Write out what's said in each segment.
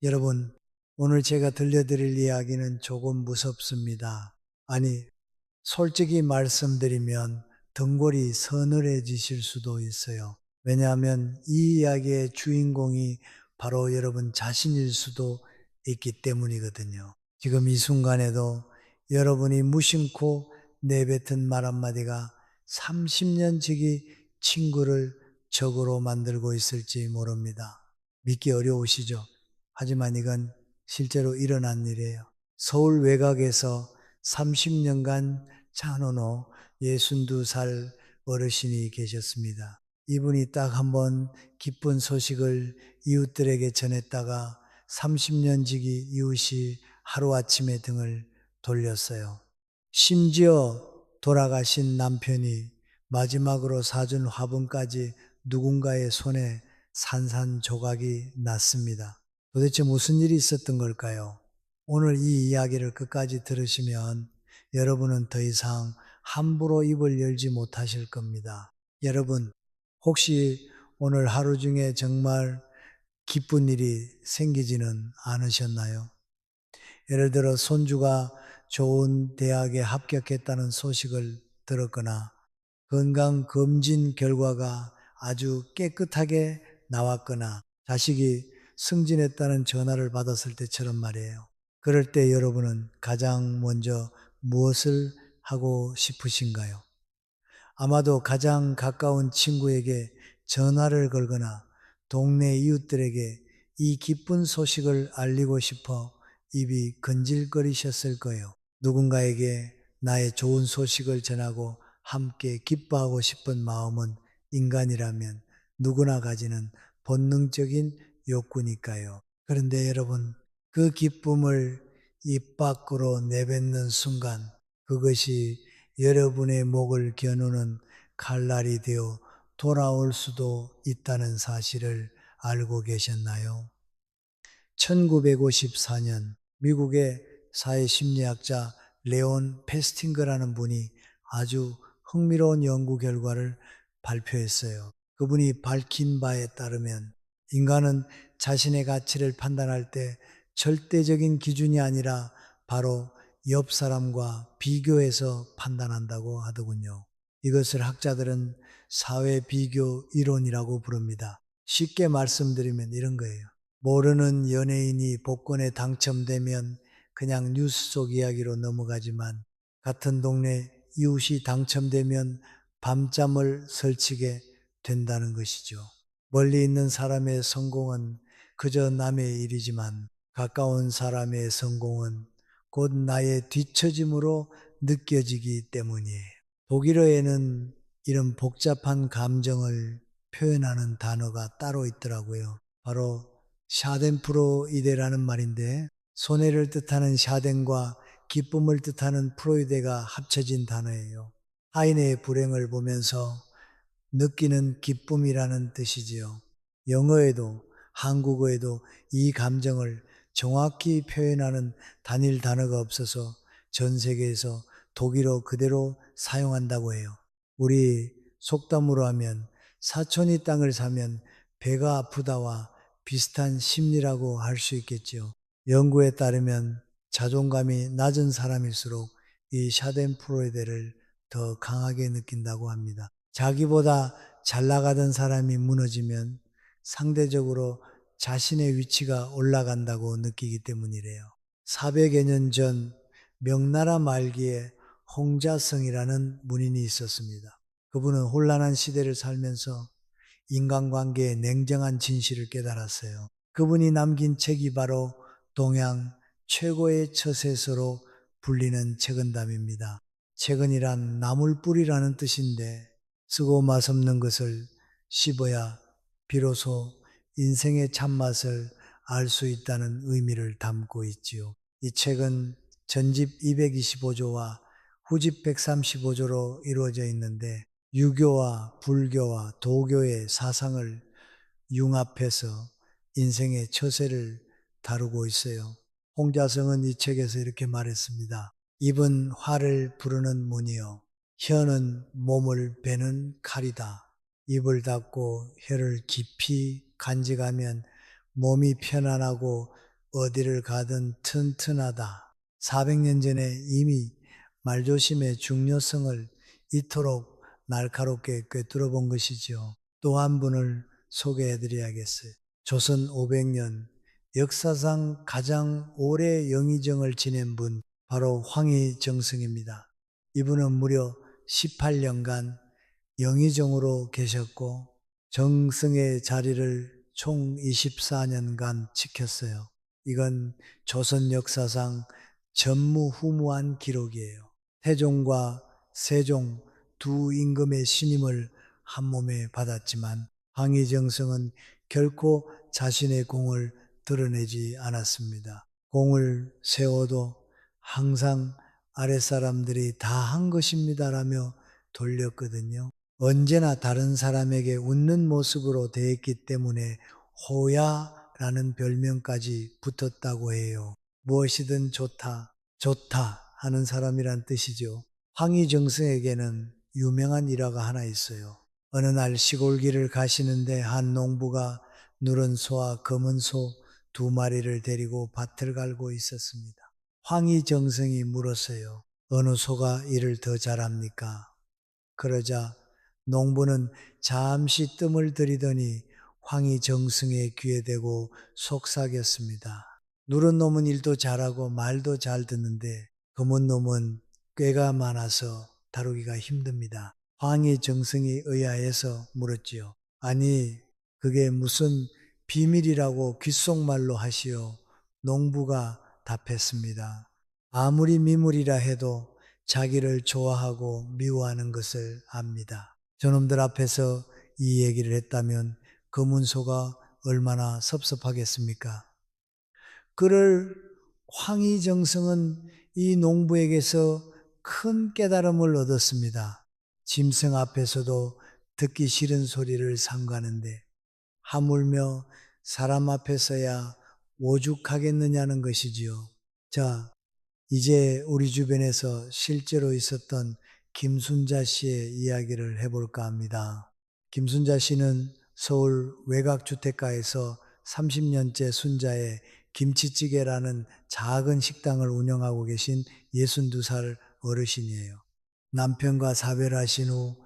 여러분, 오늘 제가 들려드릴 이야기는 조금 무섭습니다. 아니, 솔직히 말씀드리면 등골이 서늘해지실 수도 있어요. 왜냐하면 이 이야기의 주인공이 바로 여러분 자신일 수도 있기 때문이거든요. 지금 이 순간에도 여러분이 무심코 내뱉은 말 한마디가 30년 지기 친구를 적으로 만들고 있을지 모릅니다. 믿기 어려우시죠? 하지만 이건 실제로 일어난 일이에요. 서울 외곽에서 30년간 찬원호 62살 어르신이 계셨습니다. 이분이 딱 한번 기쁜 소식을 이웃들에게 전했다가 30년 지기 이웃이 하루아침에 등을 돌렸어요. 심지어 돌아가신 남편이 마지막으로 사준 화분까지 누군가의 손에 산산조각이 났습니다. 도대체 무슨 일이 있었던 걸까요? 오늘 이 이야기를 끝까지 들으시면 여러분은 더 이상 함부로 입을 열지 못하실 겁니다. 여러분, 혹시 오늘 하루 중에 정말 기쁜 일이 생기지는 않으셨나요? 예를 들어 손주가 좋은 대학에 합격했다는 소식을 들었거나 건강검진 결과가 아주 깨끗하게 나왔거나 자식이 승진했다는 전화를 받았을 때처럼 말이에요. 그럴 때 여러분은 가장 먼저 무엇을 하고 싶으신가요? 아마도 가장 가까운 친구에게 전화를 걸거나 동네 이웃들에게 이 기쁜 소식을 알리고 싶어 입이 건질거리셨을 거예요. 누군가에게 나의 좋은 소식을 전하고 함께 기뻐하고 싶은 마음은 인간이라면 누구나 가지는 본능적인 욕구니까요. 그런데 여러분, 그 기쁨을 입 밖으로 내뱉는 순간 그것이 여러분의 목을 겨누는 칼날이 되어 돌아올 수도 있다는 사실을 알고 계셨나요? 1954년 미국의 사회심리학자 레온 페스팅거라는 분이 아주 흥미로운 연구 결과를 발표했어요. 그분이 밝힌 바에 따르면 인간은 자신의 가치를 판단할 때 절대적인 기준이 아니라 바로 옆 사람과 비교해서 판단한다고 하더군요. 이것을 학자들은 사회 비교 이론이라고 부릅니다. 쉽게 말씀드리면 이런 거예요. 모르는 연예인이 복권에 당첨되면 그냥 뉴스 속 이야기로 넘어가지만 같은 동네 이웃이 당첨되면 밤잠을 설치게 된다는 것이죠. 멀리 있는 사람의 성공은 그저 남의 일이지만 가까운 사람의 성공은 곧 나의 뒤처짐으로 느껴지기 때문이에요. 독일어에는 이런 복잡한 감정을 표현하는 단어가 따로 있더라고요. 바로 샤덴프로이데라는 말인데 손해를 뜻하는 샤덴과 기쁨을 뜻하는 프로이데가 합쳐진 단어예요. 타인의 불행을 보면서 느끼는 기쁨이라는 뜻이지요. 영어에도 한국어에도 이 감정을 정확히 표현하는 단일 단어가 없어서 전 세계에서 독일어 그대로 사용한다고 해요. 우리 속담으로 하면 사촌이 땅을 사면 배가 아프다와 비슷한 심리라고 할 수 있겠지요. 연구에 따르면 자존감이 낮은 사람일수록 이 샤덴프로이데를 더 강하게 느낀다고 합니다. 자기보다 잘 나가던 사람이 무너지면 상대적으로 자신의 위치가 올라간다고 느끼기 때문이래요. 400여 년 전 명나라 말기에 홍자성이라는 문인이 있었습니다. 그분은 혼란한 시대를 살면서 인간관계의 냉정한 진실을 깨달았어요. 그분이 남긴 책이 바로 동양 최고의 처세서로 불리는 책은담입니다. 책은이란 나물뿌리라는 뜻인데 쓰고 맛없는 것을 씹어야 비로소 인생의 참맛을 알 수 있다는 의미를 담고 있지요. 이 책은 전집 225조와 후집 135조로 이루어져 있는데 유교와 불교와 도교의 사상을 융합해서 인생의 처세를 다루고 있어요. 홍자성은 이 책에서 이렇게 말했습니다. 입은 화를 부르는 문이요. 혀는 몸을 베는 칼이다. 입을 닫고 혀를 깊이 간직하면 몸이 편안하고 어디를 가든 튼튼하다. 400년 전에 이미 말조심의 중요성을 이토록 날카롭게 꿰뚫어 본 것이지요. 또 한 분을 소개해 드려야겠어요. 조선 500년 역사상 가장 오래 영의정을 지낸 분, 바로 황희정승입니다. 이분은 무려 18년간 영의정으로 계셨고 정승의 자리를 총 24년간 지켰어요. 이건 조선 역사상 전무후무한 기록이에요. 태종과 세종 두 임금의 신임을 한 몸에 받았지만 황희정승은 결코 자신의 공을 드러내지 않았습니다. 공을 세워도 항상 아랫사람들이 다 한 것입니다라며 돌렸거든요. 언제나 다른 사람에게 웃는 모습으로 대했기 때문에 호야라는 별명까지 붙었다고 해요. 무엇이든 좋다, 좋다 하는 사람이란 뜻이죠. 황희정승에게는 유명한 일화가 하나 있어요. 어느 날 시골길을 가시는데 한 농부가 누런 소와 검은 소 2마리를 데리고 밭을 갈고 있었습니다. 황희정승이 물었어요. 어느 소가 이를 더 잘합니까? 그러자 농부는 잠시 뜸을 들이더니 황희정승의 귀에 대고 속삭였습니다. 누른 놈은 일도 잘하고 말도 잘 듣는데 검은 놈은 꾀가 많아서 다루기가 힘듭니다. 황희정승이 의아해서 물었지요. 아니, 그게 무슨 비밀이라고 귓속말로 하시오. 농부가 답했습니다. 아무리 미물이라 해도 자기를 좋아하고 미워하는 것을 압니다. 저놈들 앞에서 이 얘기를 했다면 검은소가 얼마나 섭섭하겠습니까? 그를 황희정승은 이 농부에게서 큰 깨달음을 얻었습니다. 짐승 앞에서도 듣기 싫은 소리를 삼가는데 하물며 사람 앞에서야 오죽하겠느냐는 것이지요. 자, 이제 우리 주변에서 실제로 있었던 김순자 씨의 이야기를 해볼까 합니다. 김순자 씨는 서울 외곽주택가에서 30년째 순자의 김치찌개라는 작은 식당을 운영하고 계신 62살 어르신이에요. 남편과 사별하신 후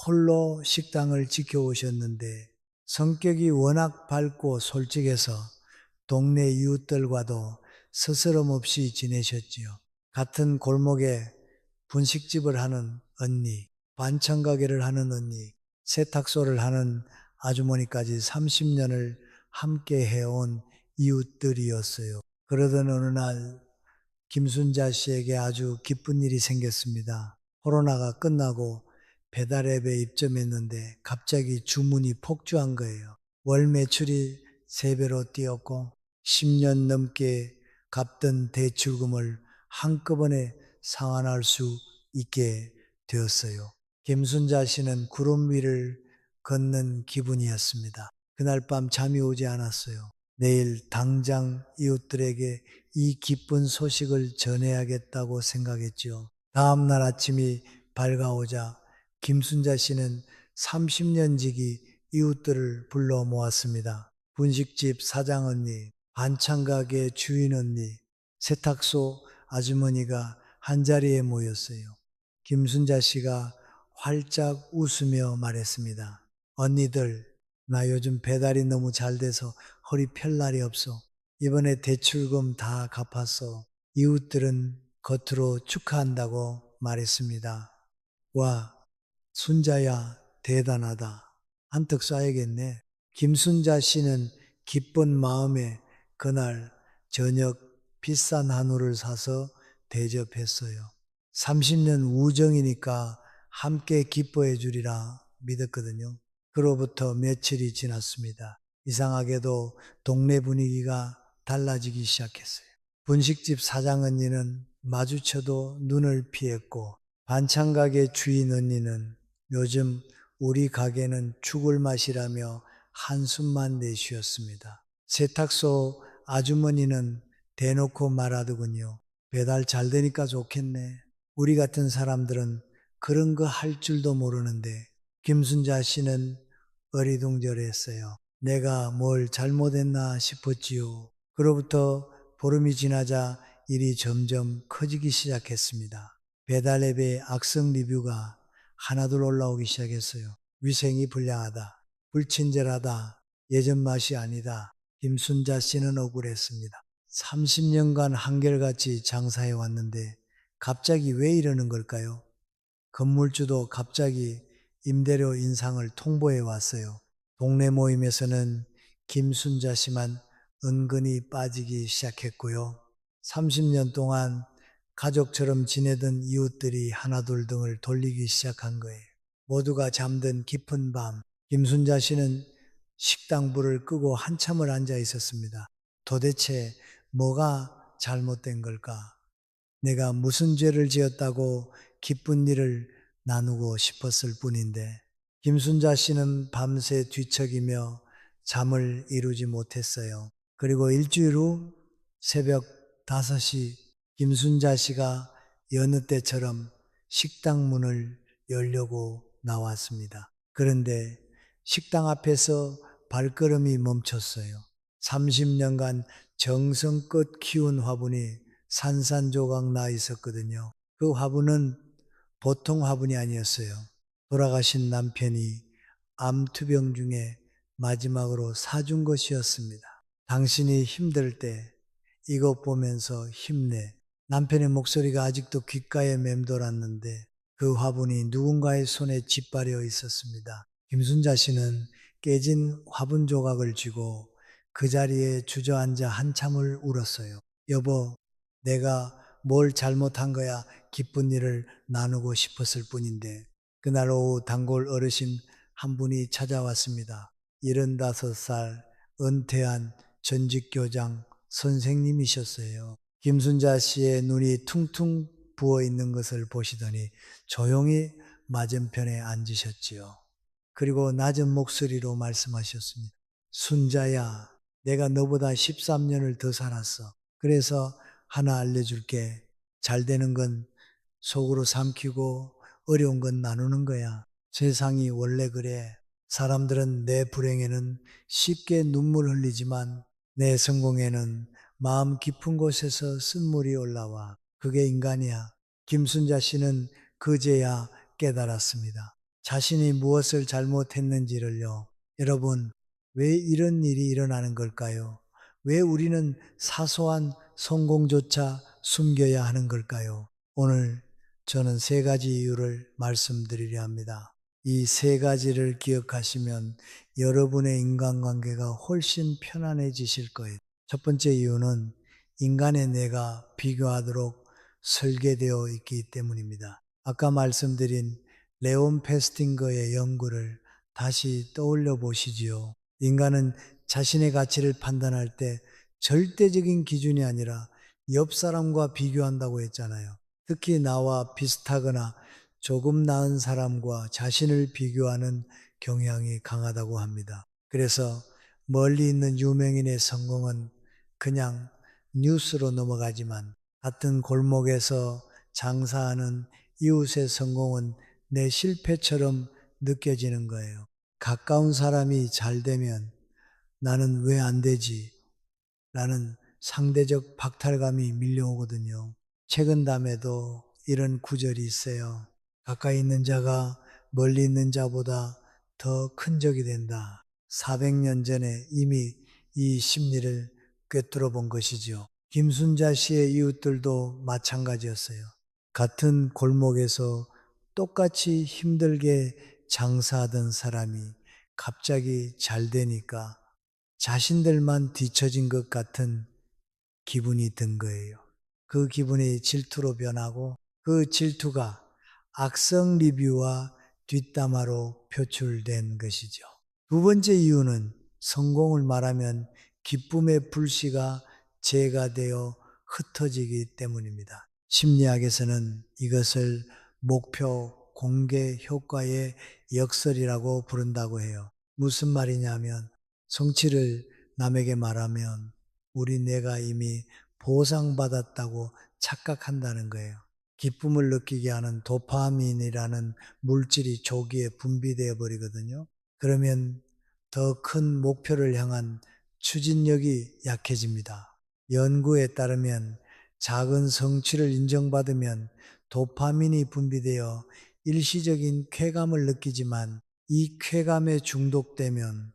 홀로 식당을 지켜오셨는데 성격이 워낙 밝고 솔직해서 동네 이웃들과도 스스럼 없이 지내셨지요. 같은 골목에 분식집을 하는 언니, 반찬 가게를 하는 언니, 세탁소를 하는 아주머니까지 30년을 함께 해온 이웃들이었어요. 그러던 어느 날 김순자 씨에게 아주 기쁜 일이 생겼습니다. 코로나가 끝나고 배달앱에 입점했는데 갑자기 주문이 폭주한 거예요. 월 매출이 3배로 뛰었고 10년 넘게 갚던 대출금을 한꺼번에 상환할 수 있게 되었어요. 김순자 씨는 구름 위를 걷는 기분이었습니다. 그날 밤 잠이 오지 않았어요. 내일 당장 이웃들에게 이 기쁜 소식을 전해야겠다고 생각했죠. 다음 날 아침이 밝아오자 김순자 씨는 30년 지기 이웃들을 불러 모았습니다. 분식집 사장 언니, 반찬가게 주인 언니, 세탁소 아주머니가 한자리에 모였어요. 김순자 씨가 활짝 웃으며 말했습니다. 언니들, 나 요즘 배달이 너무 잘 돼서 허리 펼 날이 없어. 이번에 대출금 다 갚았어. 이웃들은 겉으로 축하한다고 말했습니다. 와, 순자야 대단하다. 한턱 쏴야겠네. 김순자 씨는 기쁜 마음에 그날 저녁 비싼 한우를 사서 대접했어요. 30년 우정이니까 함께 기뻐해 주리라 믿었거든요. 그로부터 며칠이 지났습니다. 이상하게도 동네 분위기가 달라지기 시작했어요. 분식집 사장 언니는 마주쳐도 눈을 피했고 반찬가게 주인 언니는 요즘 우리 가게는 죽을 맛이라며 한숨만 내쉬었습니다. 세탁소 아주머니는 대놓고 말하더군요. 배달 잘 되니까 좋겠네. 우리 같은 사람들은 그런 거 할 줄도 모르는데 김순자 씨는 어리둥절했어요. 내가 뭘 잘못했나 싶었지요. 그로부터 보름이 지나자 일이 점점 커지기 시작했습니다. 배달 앱에 악성 리뷰가 하나둘 올라오기 시작했어요. 위생이 불량하다, 불친절하다, 예전 맛이 아니다. 김순자 씨는 억울했습니다. 30년간 한결같이 장사해 왔는데 갑자기 왜 이러는 걸까요? 건물주도 갑자기 임대료 인상을 통보해 왔어요. 동네 모임에서는 김순자 씨만 은근히 빠지기 시작했고요. 30년 동안 가족처럼 지내던 이웃들이 하나둘 등을 돌리기 시작한 거예요. 모두가 잠든 깊은 밤, 김순자 씨는 식당 불을 끄고 한참을 앉아 있었습니다. 도대체 뭐가 잘못된 걸까? 내가 무슨 죄를 지었다고 기쁜 일을 나누고 싶었을 뿐인데, 김순자 씨는 밤새 뒤척이며 잠을 이루지 못했어요. 그리고 일주일 후 새벽 5시 김순자 씨가 여느 때처럼 식당 문을 열려고 나왔습니다. 그런데 식당 앞에서 발걸음이 멈췄어요. 30년간 정성껏 키운 화분이 산산조각 나 있었거든요. 그 화분은 보통 화분이 아니었어요. 돌아가신 남편이 암투병 중에 마지막으로 사준 것이었습니다. 당신이 힘들 때 이것 보면서 힘내. 남편의 목소리가 아직도 귓가에 맴돌았는데 그 화분이 누군가의 손에 짓발려 있었습니다. 김순자 씨는 깨진 화분 조각을 쥐고 그 자리에 주저앉아 한참을 울었어요. 여보, 내가 뭘 잘못한 거야? 기쁜 일을 나누고 싶었을 뿐인데. 그날 오후 단골 어르신 한 분이 찾아왔습니다. 75살 은퇴한 전직교장 선생님이셨어요. 김순자 씨의 눈이 퉁퉁 부어 있는 것을 보시더니 조용히 맞은편에 앉으셨지요. 그리고 낮은 목소리로 말씀하셨습니다. 순자야, 내가 너보다 13년을 더 살았어. 그래서 하나 알려줄게. 잘 되는 건 속으로 삼키고 어려운 건 나누는 거야. 세상이 원래 그래. 사람들은 내 불행에는 쉽게 눈물 흘리지만 내 성공에는 마음 깊은 곳에서 쓴물이 올라와. 그게 인간이야. 김순자 씨는 그제야 깨달았습니다. 자신이 무엇을 잘못했는지를요. 여러분, 왜 이런 일이 일어나는 걸까요? 왜 우리는 사소한 성공조차 숨겨야 하는 걸까요? 오늘 저는 3가지 이유를 말씀드리려 합니다. 이 3가지를 기억하시면 여러분의 인간관계가 훨씬 편안해지실 거예요. 첫 번째 이유는 인간의 뇌가 비교하도록 설계되어 있기 때문입니다. 아까 말씀드린 레온 페스팅거의 연구를 다시 떠올려 보시지요. 인간은 자신의 가치를 판단할 때 절대적인 기준이 아니라 옆 사람과 비교한다고 했잖아요. 특히 나와 비슷하거나 조금 나은 사람과 자신을 비교하는 경향이 강하다고 합니다. 그래서 멀리 있는 유명인의 성공은 그냥 뉴스로 넘어가지만 같은 골목에서 장사하는 이웃의 성공은 내 실패처럼 느껴지는 거예요. 가까운 사람이 잘 되면 나는 왜 안 되지? 라는 상대적 박탈감이 밀려오거든요. 책은 담에도 이런 구절이 있어요. 가까이 있는 자가 멀리 있는 자보다 더 큰 적이 된다. 400년 전에 이미 이 심리를 꿰뚫어 본 것이죠. 김순자 씨의 이웃들도 마찬가지였어요. 같은 골목에서 똑같이 힘들게 장사하던 사람이 갑자기 잘 되니까 자신들만 뒤처진 것 같은 기분이 든 거예요. 그 기분이 질투로 변하고 그 질투가 악성 리뷰와 뒷담화로 표출된 것이죠. 두 번째 이유는 성공을 말하면 기쁨의 불씨가 재가 되어 흩어지기 때문입니다. 심리학에서는 이것을 목표 공개 효과의 역설이라고 부른다고 해요. 무슨 말이냐면 성취를 남에게 말하면 우리 뇌가 이미 보상받았다고 착각한다는 거예요. 기쁨을 느끼게 하는 도파민이라는 물질이 조기에 분비되어 버리거든요. 그러면 더 큰 목표를 향한 추진력이 약해집니다. 연구에 따르면 작은 성취를 인정받으면 도파민이 분비되어 일시적인 쾌감을 느끼지만 이 쾌감에 중독되면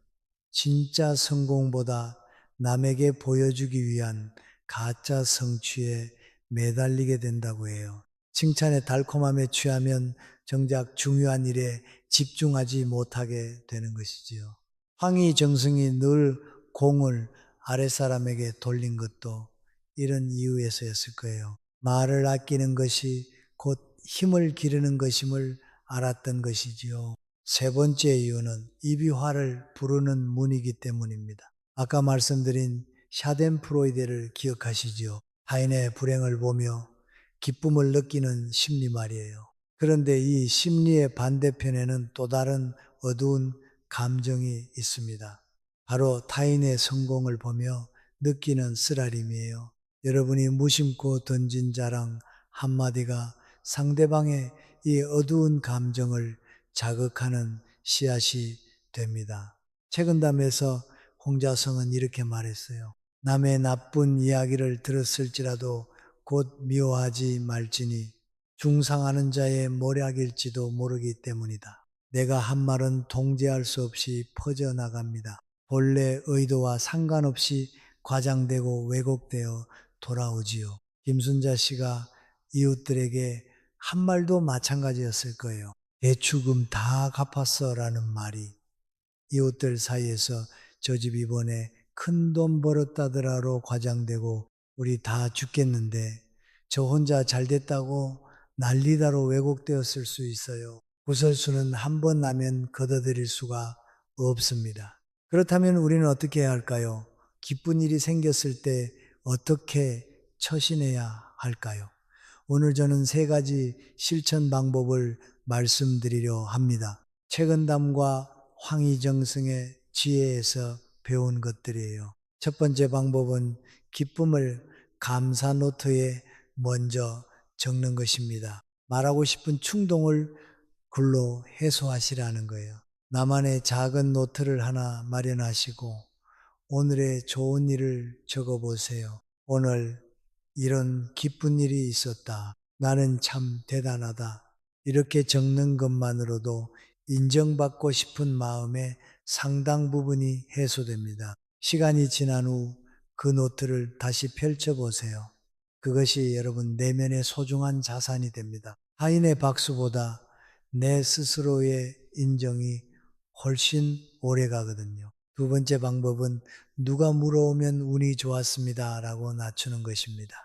진짜 성공보다 남에게 보여주기 위한 가짜 성취에 매달리게 된다고 해요. 칭찬의 달콤함에 취하면 정작 중요한 일에 집중하지 못하게 되는 것이지요. 황희정승이 늘 공을 아랫사람에게 돌린 것도 이런 이유에서였을 거예요. 말을 아끼는 것이 곧 힘을 기르는 것임을 알았던 것이지요. 세 번째 이유는 입이 화를 부르는 문이기 때문입니다. 아까 말씀드린 샤덴프로이데를 기억하시지요? 타인의 불행을 보며 기쁨을 느끼는 심리 말이에요. 그런데 이 심리의 반대편에는 또 다른 어두운 감정이 있습니다. 바로 타인의 성공을 보며 느끼는 쓰라림이에요. 여러분이 무심코 던진 자랑 한마디가 상대방의 이 어두운 감정을 자극하는 씨앗이 됩니다. 책은담에서 홍자성은 이렇게 말했어요. 남의 나쁜 이야기를 들었을지라도 곧 미워하지 말지니 중상하는 자의 모략일지도 모르기 때문이다. 내가 한 말은 통제할 수 없이 퍼져나갑니다. 본래 의도와 상관없이 과장되고 왜곡되어 돌아오지요. 김순자 씨가 이웃들에게 한 말도 마찬가지였을 거예요. 대추금 다 갚았어 라는 말이 이웃들 사이에서 저 집 이번에 큰 돈 벌었다더라로 과장되고 우리 다 죽겠는데 저 혼자 잘 됐다고 난리다로 왜곡되었을 수 있어요. 구설수는 한 번 나면 걷어들일 수가 없습니다. 그렇다면 우리는 어떻게 해야 할까요? 기쁜 일이 생겼을 때 어떻게 처신해야 할까요? 오늘 저는 세 가지 실천 방법을 말씀드리려 합니다. 책은담과 황희정승의 지혜에서 배운 것들이에요. 첫 번째 방법은 기쁨을 감사 노트에 먼저 적는 것입니다. 말하고 싶은 충동을 글로 해소하시라는 거예요. 나만의 작은 노트를 하나 마련하시고 오늘의 좋은 일을 적어보세요. 오늘 이런 기쁜 일이 있었다. 나는 참 대단하다. 이렇게 적는 것만으로도 인정받고 싶은 마음의 상당 부분이 해소됩니다. 시간이 지난 후 그 노트를 다시 펼쳐보세요. 그것이 여러분 내면의 소중한 자산이 됩니다. 타인의 박수보다 내 스스로의 인정이 훨씬 오래 가거든요. 두 번째 방법은 누가 물어오면 운이 좋았습니다 라고 낮추는 것입니다.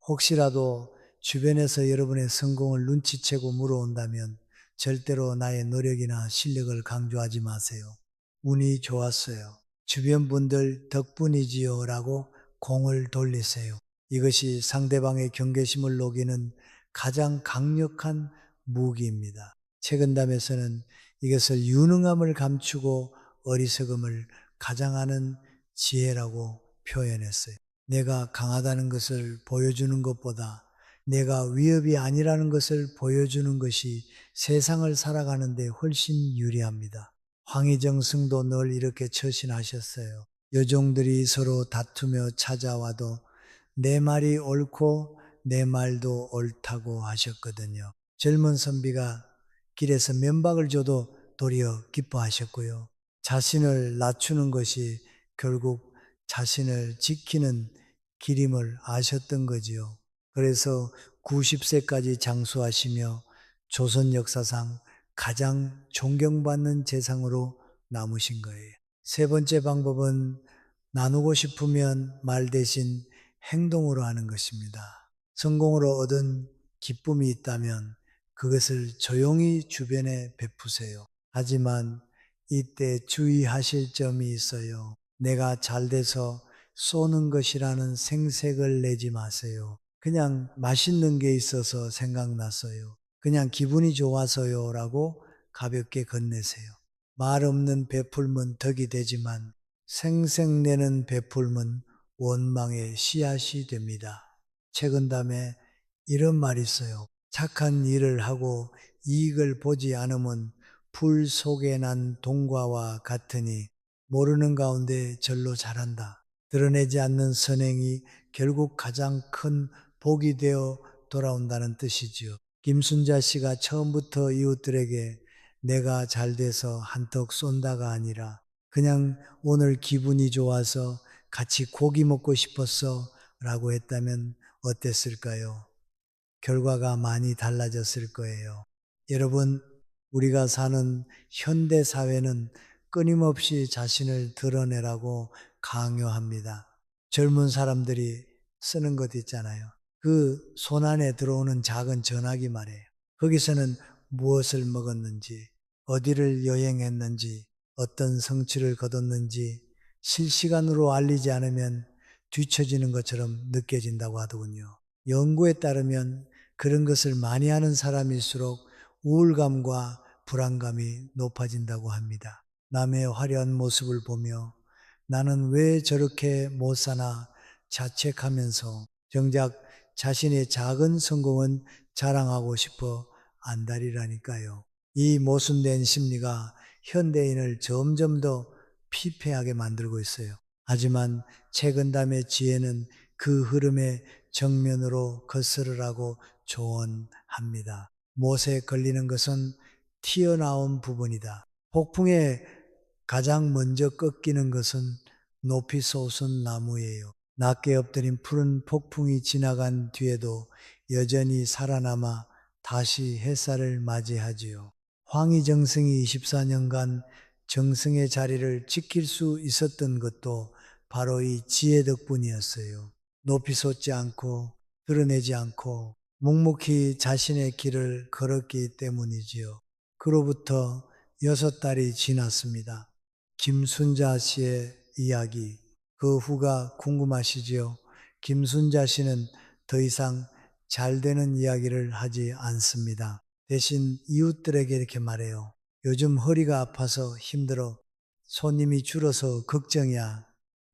혹시라도 주변에서 여러분의 성공을 눈치채고 물어온다면 절대로 나의 노력이나 실력을 강조하지 마세요. 운이 좋았어요. 주변 분들 덕분이지요 라고 공을 돌리세요. 이것이 상대방의 경계심을 녹이는 가장 강력한 무기입니다. 책은담에서는 이것을 유능함을 감추고 어리석음을 가장하는 지혜라고 표현했어요. 내가 강하다는 것을 보여주는 것보다 내가 위협이 아니라는 것을 보여주는 것이 세상을 살아가는데 훨씬 유리합니다. 황희정 승도 늘 이렇게 처신하셨어요. 여종들이 서로 다투며 찾아와도 내 말이 옳고 내 말도 옳다고 하셨거든요. 젊은 선비가 길에서 면박을 줘도 도리어 기뻐하셨고요. 자신을 낮추는 것이 결국 자신을 지키는 길임을 아셨던 거지요. 그래서 90세까지 장수하시며 조선 역사상 가장 존경받는 재상으로 남으신 거예요. 세 번째 방법은 나누고 싶으면 말 대신 행동으로 하는 것입니다. 성공으로 얻은 기쁨이 있다면 그것을 조용히 주변에 베푸세요. 하지만 이때 주의하실 점이 있어요. 내가 잘 돼서 쏘는 것이라는 생색을 내지 마세요. 그냥 맛있는 게 있어서 생각났어요. 그냥 기분이 좋아서요 라고 가볍게 건네세요. 말 없는 베풀면 덕이 되지만 생색내는 베풀면 원망의 씨앗이 됩니다. 책은담에 이런 말이 있어요. 착한 일을 하고 이익을 보지 않으면 풀 속에 난 동과와 같으니 모르는 가운데 절로 잘한다. 드러내지 않는 선행이 결국 가장 큰 복이 되어 돌아온다는 뜻이지요. 김순자 씨가 처음부터 이웃들에게 내가 잘 돼서 한턱 쏜다가 아니라 그냥 오늘 기분이 좋아서 같이 고기 먹고 싶었어 라고 했다면 어땠을까요? 결과가 많이 달라졌을 거예요. 여러분, 우리가 사는 현대 사회는 끊임없이 자신을 드러내라고 강요합니다. 젊은 사람들이 쓰는 것 있잖아요. 그 손 안에 들어오는 작은 전화기 말이에요. 거기서는 무엇을 먹었는지, 어디를 여행했는지, 어떤 성취를 거뒀는지 실시간으로 알리지 않으면 뒤처지는 것처럼 느껴진다고 하더군요. 연구에 따르면 그런 것을 많이 하는 사람일수록 우울감과 불안감이 높아진다고 합니다. 남의 화려한 모습을 보며 나는 왜 저렇게 못 사나 자책하면서 정작 자신의 작은 성공은 자랑하고 싶어 안달이라니까요. 이 모순된 심리가 현대인을 점점 더 피폐하게 만들고 있어요. 하지만 책은담의 지혜는 그 흐름에 정면으로 거스르라고 조언합니다. 못에 걸리는 것은 튀어나온 부분이다. 폭풍에 가장 먼저 꺾이는 것은 높이 솟은 나무예요. 낮게 엎드린 푸른 폭풍이 지나간 뒤에도 여전히 살아남아 다시 햇살을 맞이하지요. 황희정승이 24년간 정승의 자리를 지킬 수 있었던 것도 바로 이 지혜 덕분이었어요. 높이 솟지 않고 드러내지 않고 묵묵히 자신의 길을 걸었기 때문이지요. 그로부터 6달이 지났습니다. 김순자 씨의 이야기, 그 후가 궁금하시지요? 김순자 씨는 더 이상 잘 되는 이야기를 하지 않습니다. 대신 이웃들에게 이렇게 말해요. 요즘 허리가 아파서 힘들어. 손님이 줄어서 걱정이야.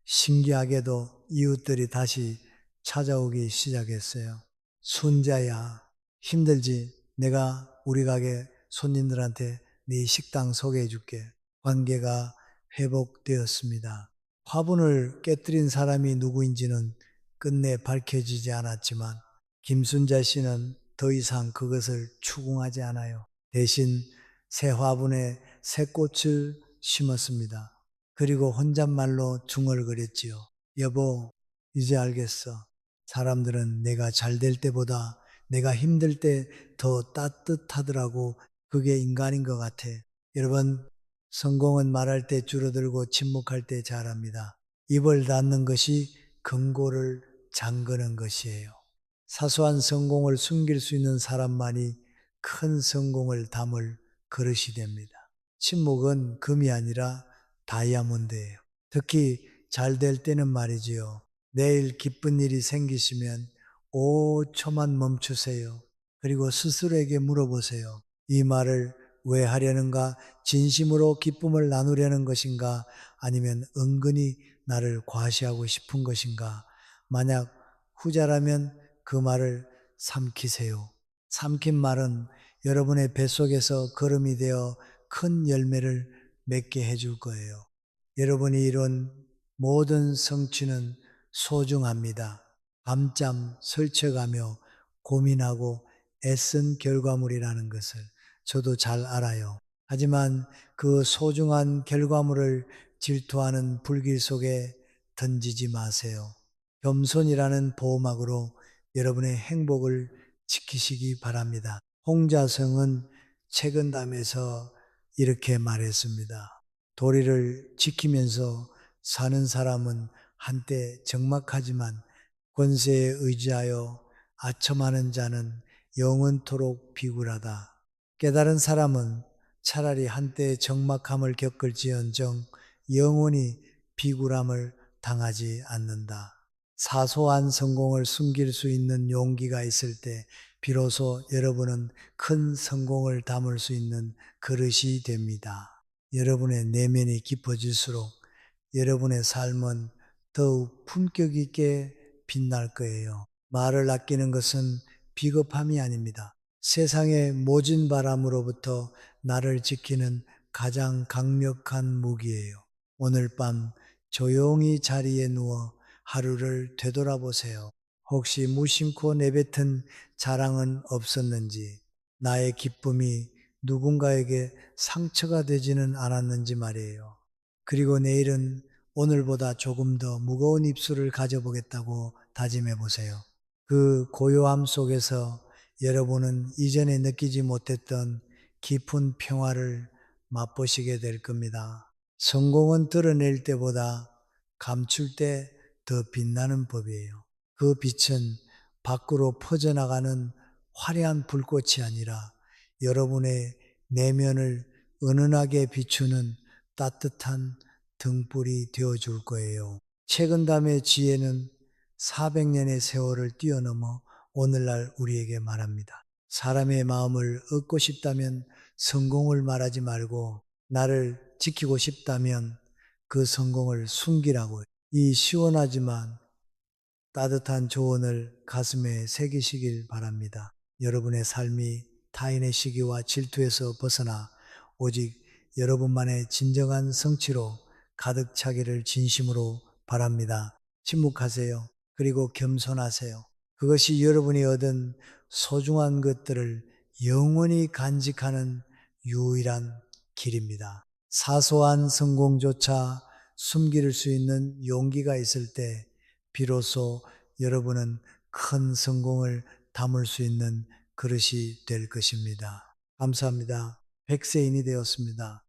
신기하게도 이웃들이 다시 찾아오기 시작했어요. 순자야, 힘들지? 내가 우리 가게 손님들한테 네 식당 소개해 줄게. 관계가 회복되었습니다. 화분을 깨뜨린 사람이 누구인지는 끝내 밝혀지지 않았지만 김순자 씨는 더 이상 그것을 추궁하지 않아요. 대신 새 화분에 새 꽃을 심었습니다. 그리고 혼잣말로 중얼거렸지요. 여보, 이제 알겠어. 사람들은 내가 잘 될 때보다 내가 힘들 때 더 따뜻하더라고. 그게 인간인 것 같아. 여러분, 성공은 말할 때 줄어들고 침묵할 때 잘합니다. 입을 닫는 것이 금고를 잠그는 것이에요. 사소한 성공을 숨길 수 있는 사람만이 큰 성공을 담을 그릇이 됩니다. 침묵은 금이 아니라 다이아몬드예요. 특히 잘 될 때는 말이지요. 내일 기쁜 일이 생기시면 5초만 멈추세요. 그리고 스스로에게 물어보세요. 이 말을 왜 하려는가? 진심으로 기쁨을 나누려는 것인가? 아니면 은근히 나를 과시하고 싶은 것인가? 만약 후자라면 그 말을 삼키세요. 삼킨 말은 여러분의 뱃속에서 걸음이 되어 큰 열매를 맺게 해줄 거예요. 여러분이 이룬 모든 성취는 소중합니다. 밤잠 설쳐가며 고민하고 애쓴 결과물이라는 것을 저도 잘 알아요. 하지만 그 소중한 결과물을 질투하는 불길 속에 던지지 마세요. 겸손이라는 보호막으로 여러분의 행복을 지키시기 바랍니다. 홍자성은 책은담에서 이렇게 말했습니다. 도리를 지키면서 사는 사람은 한때 적막하지만 권세에 의지하여 아첨하는 자는 영원토록 비굴하다. 깨달은 사람은 차라리 한때 적막함을 겪을지언정 영원히 비굴함을 당하지 않는다. 사소한 성공을 숨길 수 있는 용기가 있을 때 비로소 여러분은 큰 성공을 담을 수 있는 그릇이 됩니다. 여러분의 내면이 깊어질수록 여러분의 삶은 더욱 품격 있게 빛날 거예요. 말을 아끼는 것은 비겁함이 아닙니다. 세상의 모진 바람으로부터 나를 지키는 가장 강력한 무기예요. 오늘 밤 조용히 자리에 누워 하루를 되돌아보세요. 혹시 무심코 내뱉은 자랑은 없었는지, 나의 기쁨이 누군가에게 상처가 되지는 않았는지 말이에요. 그리고 내일은 오늘보다 조금 더 무거운 입술을 가져보겠다고 다짐해 보세요. 그 고요함 속에서 여러분은 이전에 느끼지 못했던 깊은 평화를 맛보시게 될 겁니다. 성공은 드러낼 때보다 감출 때 더 빛나는 법이에요. 그 빛은 밖으로 퍼져나가는 화려한 불꽃이 아니라 여러분의 내면을 은은하게 비추는 따뜻한 등불이 되어 줄 거예요. 책은담의 지혜는 400년의 세월을 뛰어넘어 오늘날 우리에게 말합니다. 사람의 마음을 얻고 싶다면 성공을 말하지 말고 나를 지키고 싶다면 그 성공을 숨기라고. 이 시원하지만 따뜻한 조언을 가슴에 새기시길 바랍니다. 여러분의 삶이 타인의 시기와 질투에서 벗어나 오직 여러분만의 진정한 성취로 가득 차기를 진심으로 바랍니다. 침묵하세요. 그리고 겸손하세요. 그것이 여러분이 얻은 소중한 것들을 영원히 간직하는 유일한 길입니다. 사소한 성공조차 숨길 수 있는 용기가 있을 때 비로소 여러분은 큰 성공을 담을 수 있는 그릇이 될 것입니다. 감사합니다. 백세인이 되었습니다.